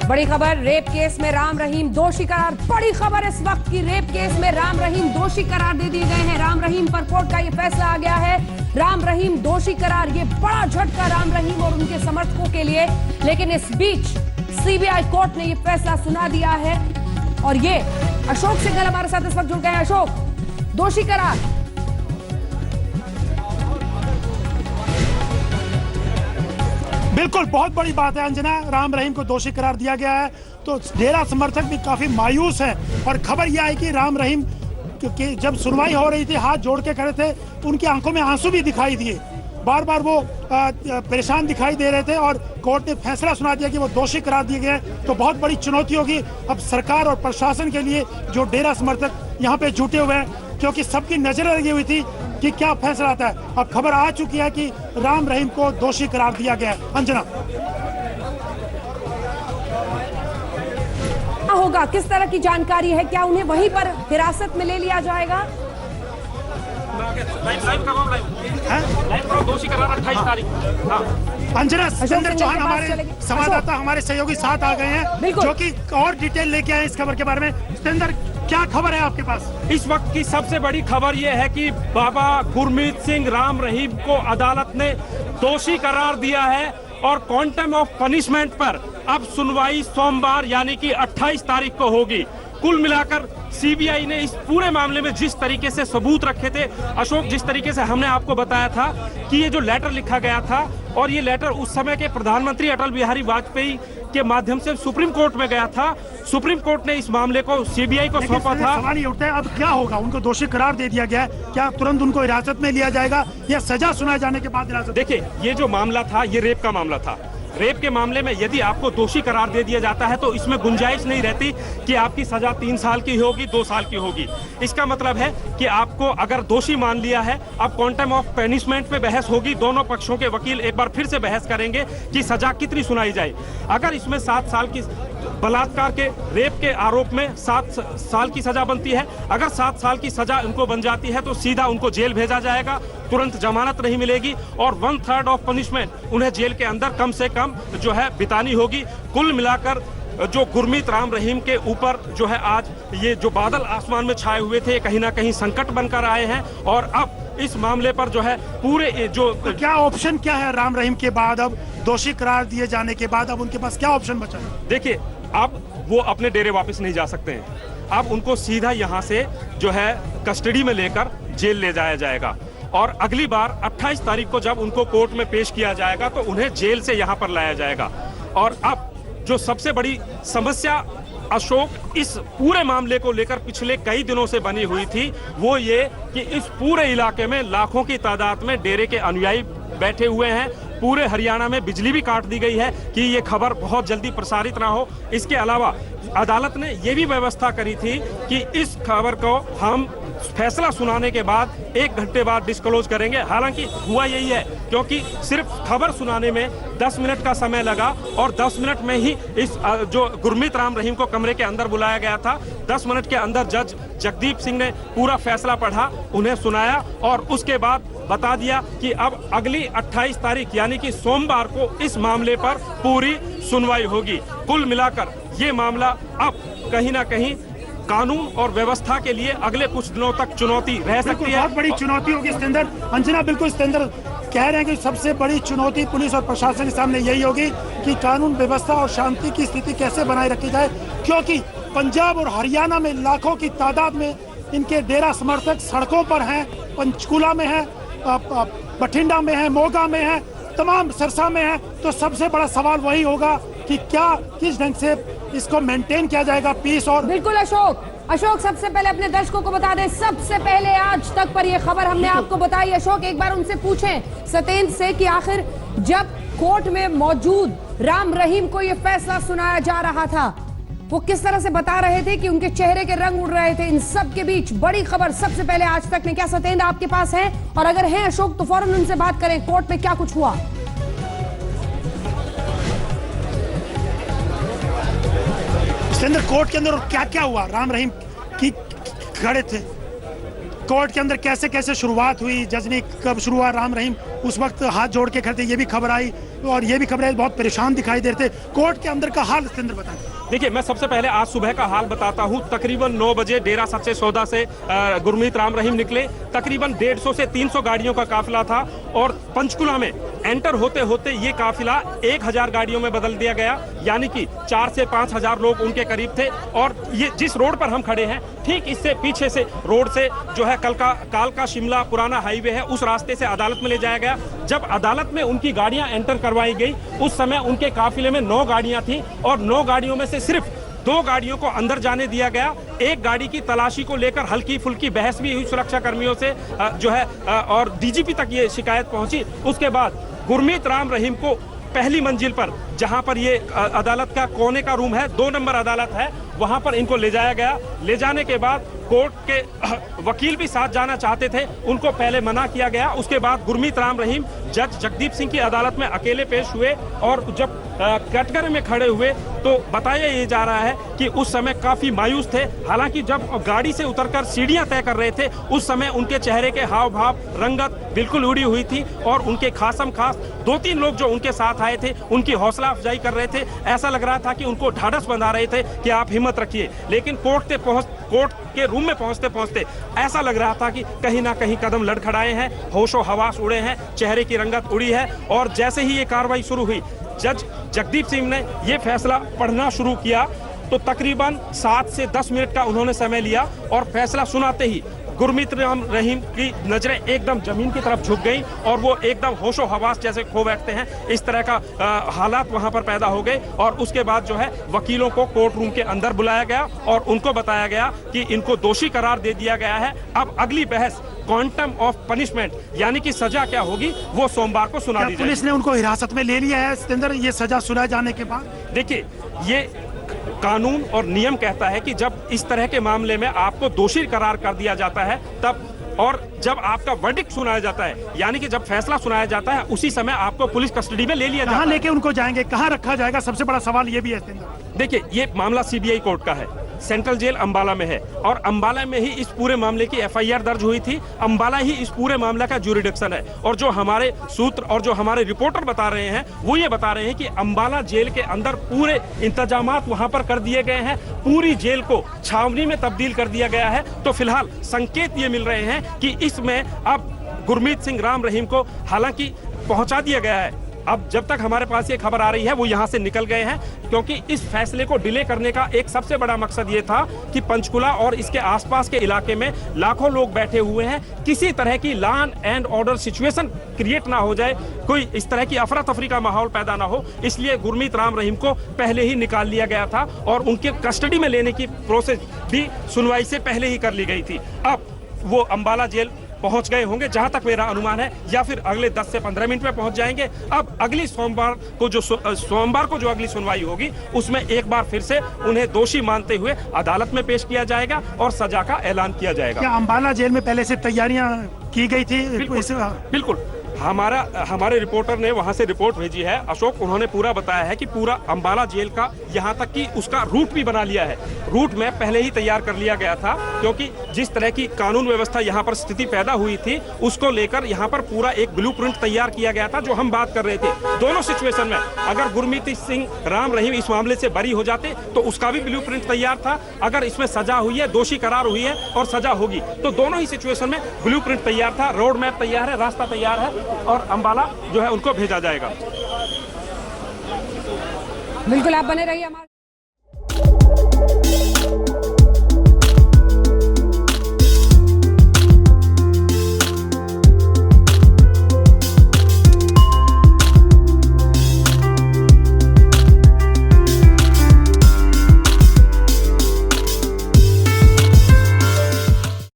बड़ी खबर, rape case में राम रहीम दोषी करार। बड़ी खबर इस वक्त की, रेप केस में राम रहीम दोषी करार दे दिए गए हैं। राम रहीम पर कोर्ट का ये फैसला आ गया है, राम रहीम दोषी करार। ये बड़ा झटका राम रहीम और उनके समर्थकों के लिए, लेकिन इस बीच सीबीआई कोर्ट ने ये फैसला सुना दिया है। और ये अशोक सिंघल हमारे साथ इस वक्त जुड़ गए हैं। अशोक, दोषी करार। बिल्कुल, बहुत बड़ी बात है अंजना, राम रहीम को दोषी करार दिया गया है। तो डेरा समर्थक भी काफी मायूस हैं और खबर यह आई कि राम रहीम की जब सुनवाई हो रही थी, हाथ जोड़ के खड़े थे, उनकी आंखों में आंसू भी दिखाई दिए। बार बार वो परेशान दिखाई दे रहे थे और कोर्ट ने फैसला सुना दिया कि वो दोषी करार दिए गए। तो बहुत बड़ी चुनौती होगी अब सरकार और प्रशासन के लिए, जो डेरा समर्थक यहाँ पे जुटे हुए हैं, क्योंकि सबकी नजरें लगी हुई थी कि क्या फैसला आता है। अब खबर आ चुकी है कि राम रहीम को दोषी करार दिया गया है। अंजना, क्या होगा, किस तरह की जानकारी है? क्या उन्हें वहीं पर हिरासत में ले लिया जाएगा? दोषी करार 28 तारीख। अंजना, सतेंद्र चौहान हमारे संवाददाता, हमारे सहयोगी साथ आ गए हैं, जो कि और डिटेल लेके आए इस खबर के बारे में। सतेंद्र, क्या खबर है आपके पास? इस वक्त की सबसे बड़ी खबर यह है कि बाबा गुरमीत सिंह राम रहीम को अदालत ने दोषी करार दिया है और क्वांटम ऑफ पनिशमेंट पर अब सुनवाई सोमवार यानी कि 28 तारीख को होगी। कुल मिलाकर सीबीआई ने इस पूरे मामले में जिस तरीके से सबूत रखे थे, अशोक, जिस तरीके से हमने आपको बताया था कि ये जो लेटर लिखा गया था, और ये लेटर उस समय के प्रधानमंत्री अटल बिहारी वाजपेयी के माध्यम से सुप्रीम कोर्ट में गया था। सुप्रीम कोर्ट ने इस मामले को सीबीआई को सौंपा था। सवाल ये उठता है, अब क्या होगा? उनको दोषी करार दे दिया गया है, क्या तुरंत उनको हिरासत में लिया जाएगा या सजा सुनाए जाने के बाद हिरासत? देखिए, ये जो मामला था, ये रेप का मामला था। रेप के मामले में यदि आपको दोषी करार दे दिया जाता है तो इसमें गुंजाइश नहीं रहती कि आपकी सजा 3 साल की होगी, 2 साल की होगी। इसका मतलब है कि आपको अगर दोषी मान लिया है, अब क्वांटम ऑफ पनिशमेंट पे बहस होगी। दोनों पक्षों के वकील एक बार फिर से बहस करेंगे कि सजा कितनी सुनाई जाए। अगर इसमें 7 साल की बलात्कार के, रेप के आरोप में 7 साल की सजा बनती है, अगर 7 साल की सजा उनको बन जाती है तो सीधा उनको जेल भेजा जाएगा, तुरंत जमानत नहीं मिलेगी और 1/3 ऑफ पनिशमेंट उन्हें जेल के अंदर कम से कम जो है बितानी होगी। कुल मिलाकर जो गुरमीत राम रहीम के ऊपर जो है आज ये जो बादल आसमान में छाए हुए थे, कहीं ना कहीं संकट बनकर आए हैं। और अब इस मामले पर जो है पूरे जो क्या ऑप्शन क्या है राम रहीम के बाद? अब दोषी करार दिए जाने के बाद अब उनके पास क्या ऑप्शन बचा है? देखिए, अब वो अपने डेरे वापस नहीं जा सकते हैं। अब उनको सीधा यहाँ से जो है कस्टडी में लेकर जेल ले जाया जाएगा और अगली बार 28 तारीख को जब उनको कोर्ट में पेश किया जाएगा तो उन्हें जेल से यहाँ पर लाया जाएगा। और अब जो सबसे बड़ी समस्या अशोक इस पूरे मामले को लेकर पिछले कई दिनों से बनी हुई थी, वो ये कि इस पूरे इलाके में लाखों की तादाद में डेरे के अनुयायी बैठे हुए हैं। पूरे हरियाणा में बिजली भी काट दी गई है कि ये खबर बहुत जल्दी प्रसारित ना हो। इसके अलावा अदालत ने ये भी व्यवस्था करी थी कि इस खबर को हम फैसला सुनाने के बाद 1 घंटे बाद डिस्क्लोज करेंगे। हालांकि हुआ यही है, क्योंकि सिर्फ खबर सुनाने में 10 मिनट का समय लगा और 10 मिनट में ही इस जो गुरमीत राम रहीम को कमरे के अंदर बुलाया गया था, 10 मिनट के अंदर जज जगदीप सिंह ने पूरा फैसला पढ़ा, उन्हें सुनाया और उसके बाद बता दिया कि अब अगली 28 तारीख यानी कि सोमवार को इस मामले पर पूरी सुनवाई होगी। कुल मिलाकर ये मामला अब कहीं ना कहीं कानून और व्यवस्था के लिए अगले कुछ दिनों तक चुनौती रह सकती है। बहुत बड़ी चुनौती होगी सतेंद्र। अंजना, बिल्कुल सतेंद्र कह रहे हैं कि सबसे बड़ी चुनौती पुलिस और प्रशासन के सामने यही होगी कि कानून व्यवस्था और शांति की स्थिति कैसे बनाए रखी जाए, क्योंकि पंजाब और हरियाणा में लाखों की तादाद में इनके डेरा समर्थक सड़कों पर हैं। पंचकूला में है, बठिंडा में है, मोगा में है, तमाम सिरसा में है। तो सबसे बड़ा सवाल वही होगा कि क्या, किस ढंग से इसको मेंटेन किया जाएगा पीस। और बिल्कुल अशोक, सबसे पहले अपने दर्शकों को बता दें, सबसे पहले आज तक पर यह खबर हमने आपको बताई। अशोक, एक बार उनसे पूछें सतेंद्र से कि आखिर जब कोर्ट में मौजूद राम रहीम को यह फैसला सुनाया जा रहा था, वो किस तरह से बता रहे थे कि उनके चेहरे के रंग उड़ रहे थे। इन सब के बीच बड़ी खबर सबसे पहले आज तक में, क्या सतेंद्र आपके पास है? और अगर है अशोक तो फौरन उनसे बात करें, कोर्ट में क्या कुछ हुआ? सतेंद्र, कोर्ट के अंदर और क्या क्या हुआ? राम रहीम की खड़े थे कोर्ट के अंदर, कैसे कैसे शुरुआत हुई, जज ने कब शुरू हुआ, राम रहीम उस वक्त हाथ जोड़ के खड़े थे, ये भी खबर आई और ये भी खबर आई, बहुत परेशान दिखाई दे रहे थे। कोर्ट के अंदर का हाल सतेंद्र बताएं। देखिए, मैं सबसे पहले आज सुबह का हाल बताता हूं। तकरीबन 9 बजे डेरा सच्चे सौदा से गुरमीत राम रहीम निकले। तकरीबन 150 से 300 गाड़ियों का काफिला था और पंचकुला में एंटर होते होते ये काफिला 1000 गाड़ियों में बदल दिया गया, यानी कि 4 से 5000 लोग उनके करीब थे। और ये जिस रोड पर हम खड़े हैं, ठीक इससे पीछे से रोड से जो है कालका शिमला पुराना हाईवे है, उस रास्ते से अदालत में ले जाया गया। जब अदालत में उनकी गाड़ियां एंटर करवाई गई, उस समय उनके काफिले में 9 गाड़ियां थी और 9 गाड़ियों में से सिर्फ 2 गाड़ियों को अंदर जाने दिया गया। एक गाड़ी की तलाशी को लेकर हल्की फुल्की बहस भी हुई सुरक्षा कर्मियों से जो है, और डीजीपी तक ये शिकायत पहुंची। उसके बाद गुरमीत राम रहीम को पहली मंजिल पर, जहां पर ये अदालत का कोने का रूम है, 2 नंबर अदालत है, वहां पर इनको ले जाया गया। ले जाने के बाद कोर्ट के वकील भी साथ जाना चाहते थे, उनको पहले मना किया गया। उसके बाद गुरमीत राम रहीम जज जगदीप सिंह की अदालत में अकेले पेश हुए और जब कटघरे में खड़े हुए तो बताया ये जा रहा है कि उस समय काफी मायूस थे। हालांकि जब गाड़ी से उतरकर सीढ़ियां तय कर रहे थे, उस समय उनके चेहरे के हाव भाव, रंगत बिल्कुल उड़ी हुई थी और उनके खासम खास 2-3 लोग जो उनके साथ आए थे उनकी हौसला अफजाई कर रहे थे। ऐसा लग रहा था कि उनको ढाढ़स बंधा रहे थे कि आप हिम्मत रखिए। लेकिन कोर्ट के रूम में पहुंचते पहुंचते ऐसा लग रहा था कि कहीं ना कहीं कदम लड़खड़ाए हैं, होशो हवास उड़े हैं, चेहरे की रंगत उड़ी है। और जैसे ही ये कार्रवाई शुरू हुई, जज जगदीप सिंह ने ये फैसला पढ़ना शुरू किया तो तकरीबन 7 से 10 मिनट का उन्होंने समय लिया और फैसला सुनाते ही गुरमीत राम रहीम की नजरें एकदम जमीन की तरफ झुक गई और वो एकदम होशो हवास जैसे खो बैठते हैं। इस तरह का हालात वहां पर पैदा हो गए और उसके बाद जो है वकीलों को कोर्ट रूम के अंदर बुलाया गया और उनको बताया गया कि इनको दोषी करार दे दिया गया है। अब अगली बहस क्वांटम ऑफ पनिशमेंट, यानी कि सजा क्या होगी, वो सोमवार को सुना दी जाएगी। पुलिस ने उनको हिरासत में ले लिया है सतेंद्र, ये सजा सुनाए जाने के बाद? देखिए, ये कानून और नियम कहता है कि जब इस तरह के मामले में आपको दोषी करार कर दिया जाता है तब, और जब आपका वर्डिक्ट सुनाया जाता है, यानी कि जब फैसला सुनाया जाता है, उसी समय आपको पुलिस कस्टडी में ले लिया जाता है। कहां लेके उनको जाएंगे, कहां रखा जाएगा, सबसे बड़ा सवाल ये भी है सतेंद्र। देखिए, ये मामला सीबीआई कोर्ट का है, सेंट्रल जेल अंबाला में है और अंबाला में ही इस पूरे मामले की एफआईआर दर्ज हुई थी। अंबाला ही इस पूरे मामले का ज्यूरिडिक्शन है और जो हमारे सूत्र और जो हमारे रिपोर्टर बता रहे हैं वो ये बता रहे हैं कि अंबाला जेल के अंदर पूरे इंतजामात वहां पर कर दिए गए हैं, पूरी जेल को छावनी में तब्दील कर दिया गया है। तो फिलहाल संकेत ये मिल रहे हैं कि इसमें अब गुरमीत सिंह राम रहीम को हालांकि पहुंचा दिया गया है। अब जब तक हमारे पास ये खबर आ रही है वो यहाँ से निकल गए हैं, क्योंकि इस फैसले को डिले करने का एक सबसे बड़ा मकसद ये था कि पंचकुला और इसके आसपास के इलाके में लाखों लोग बैठे हुए हैं, किसी तरह की law and order situation create ना हो जाए, कोई इस तरह की अफरा तफरी का माहौल पैदा ना हो। इसलिए गुरमीत राम रहीम को पहले ही निकाल लिया गया था और उनके कस्टडी में लेने की प्रोसेस भी सुनवाई से पहले ही कर ली गई थी। अब वो अंबाला जेल पहुंच गए होंगे, जहां तक मेरा अनुमान है, या फिर अगले 10 से 15 मिनट में पहुंच जाएंगे। अब अगली सोमवार को जो अगली सुनवाई होगी उसमें एक बार फिर से उन्हें दोषी मानते हुए अदालत में पेश किया जाएगा और सजा का ऐलान किया जाएगा। क्या अंबाला जेल में पहले से तैयारियां की गई थी? बिल्कुल। हमारे रिपोर्टर ने वहां से रिपोर्ट भेजी है अशोक, उन्होंने पूरा बताया है कि पूरा अंबाला जेल का यहाँ तक कि उसका रूट भी बना लिया है। रूट मैप पहले ही तैयार कर लिया गया था, क्योंकि जिस तरह की कानून व्यवस्था यहाँ पर स्थिति पैदा हुई थी उसको लेकर यहाँ पर पूरा एक ब्लूप्रिंट तैयार किया गया था, जो हम बात कर रहे थे। दोनों सिचुएशन में अगर गुरमीत सिंह राम रहीम इस मामले से बरी हो जाते तो उसका भी ब्लूप्रिंट तैयार था। अगर इसमें सजा हुई है, दोषी करार हुई है और सजा होगी, तो दोनों ही सिचुएशन में ब्लूप्रिंट तैयार था, रोड मैप तैयार है, रास्ता तैयार है और अंबाला जो है उनको भेजा जाएगा। बिल्कुल, आप बने रहिए हमारे